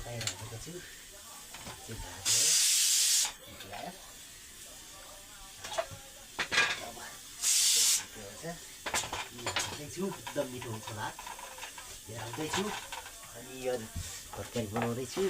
पकाइराखेको छु चाहिँ भात हो हाल्दैछु एकदम मिठो हुन्छ भात यो हाल्दैछु अनि यो तरकारी बनाउँदैछु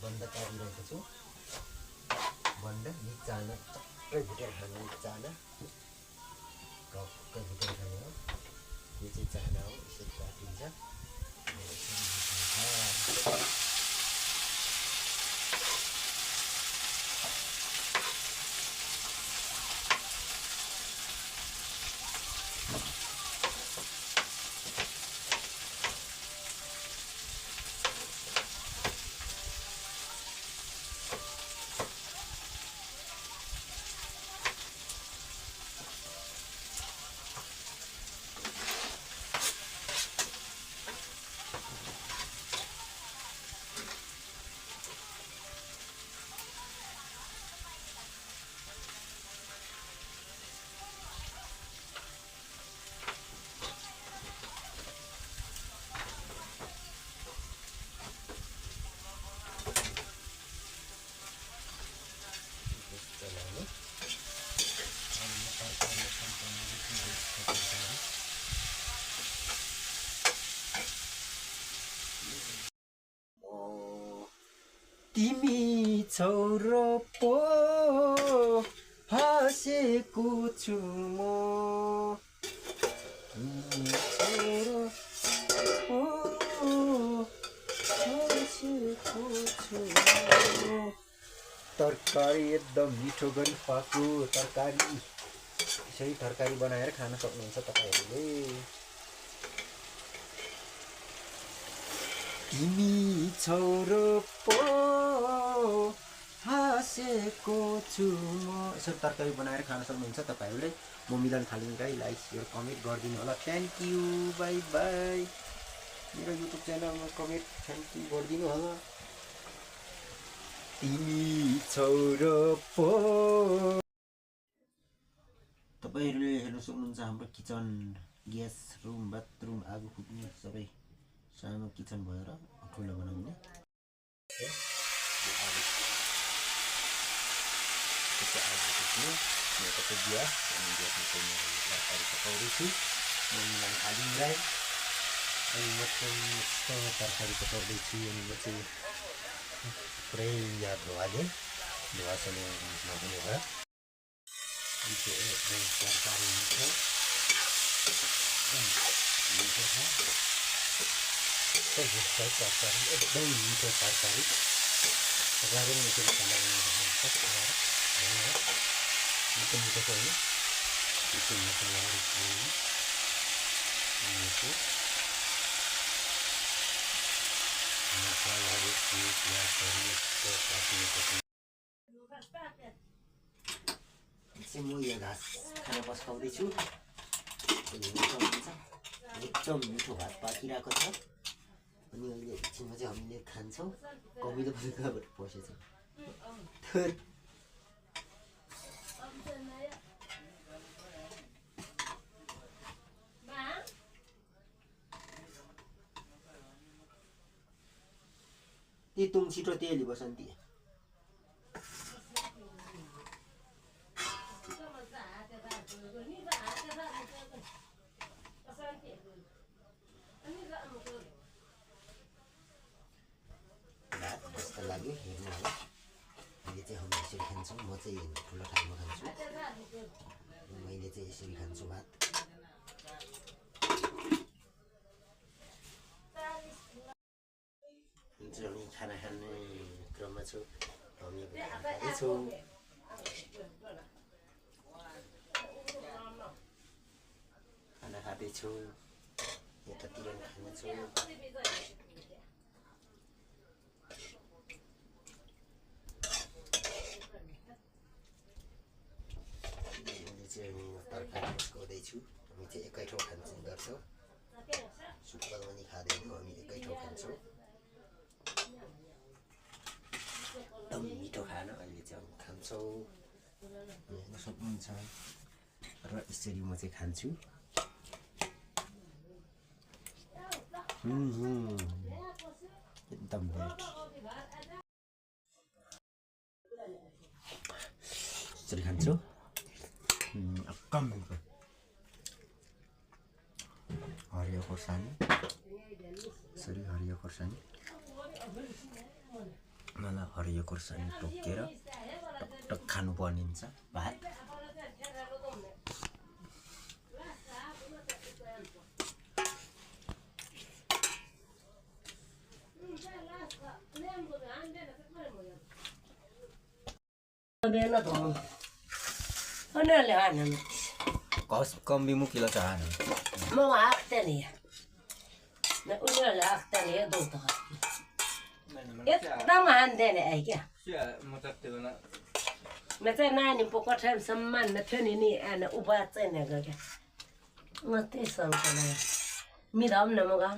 बन्द पारिरहेको छु बन्द चाना टक्कै भुटेर खाने चाना टक्कै भुटेर खाने हो यो चाहिँ चाना हो यसरी काटिन्छ तिमी छौरो पो हाँसेको छु म तिमी छौरो पो हाँसेको छु तरकारी एकदम मिठो गरी पाको तरकारी यसरी तरकारी बनाएर खान सक्नुहुन्छ तपाईहरुले तिमी छौरो पो हाँसेको छु म यसरी तरकारी बनाएर खान सक्नुहुन्छ तपाईहरुले म मिलन थालिङलाई लाइक शेयर कमेन्ट गरिदिनु होला थ्यांक यू बाइ बाइ मेरो युट्युब च्यानलमा कमेन्ट थ्यांक यू गरिदिनु होला तिमी छौरो पो तपाईहरुले हेर्न सक्नुहुन्छ हाम्रो किचन ग्यास रुम बाथरुम आगो फुक्ने सबै सानो किचन भएर ठुलो बनाउने तरकारी पकाउँदैछु अनि म चाहिँ पुरै याद भयो अहिले धुवासँग नहुने भयो तरकारी मिठो तरकारी एकदम मिठो तरकारी तपाईँहरू यसरी खाना बनाउनु मिठो छ होइन त्यसको मसलाहरू म यो घाँस खाना पस्काउँदैछु एकदम मिठो भात पाकिरहेको छ अनि अहिले एकछिनमा चाहिँ हामीले खान्छौँ कमिलो पनि कहाँबाट पसेछ तितुङ छिटो तेली बसन्ती हेर्नु होला अहिले चाहिँ हामी यसरी खान्छौँ म चाहिँ ठुलो थालमा खान्छु मैले चाहिँ यसरी खान्छु भात हामी खाना खाने क्रममा छौँ हामी खाँदैछौँ खाना खाँदैछौँ यतातिर खानेछौँ हामी तरकारी पकाउँदैछु हामी चाहिँ एकै ठाउँ खान्छौँ गर्छौँ सुक्खामा नि खाँदैनौँ हामी एकै ठाउँ खान्छौँ एकदम मिठो खाना अहिले चाहिँ हामी खान्छौँ हेर्न सक्नुहुन्छ र यसरी म चाहिँ खान्छु एकदम बेस्ट यसरी खान्छु अक्कम हरियो खोर्सानी यसरी हरियो खोर्सानी मलाई हरियो खोर्सानी टोकेर टकटक खानुपर्ने हुन्छ भात कस कम्बी मुकिलो चाहन म आख्तनी मैं उन्हें आख्तनी है दो तो एकदम हान्दैन आइ क्या मैं चाहिँ नानी पोकठन सम्मान न थियो नि आना उभा चाहिँ न गयो म त्यही सँग मिलाउँ न मगा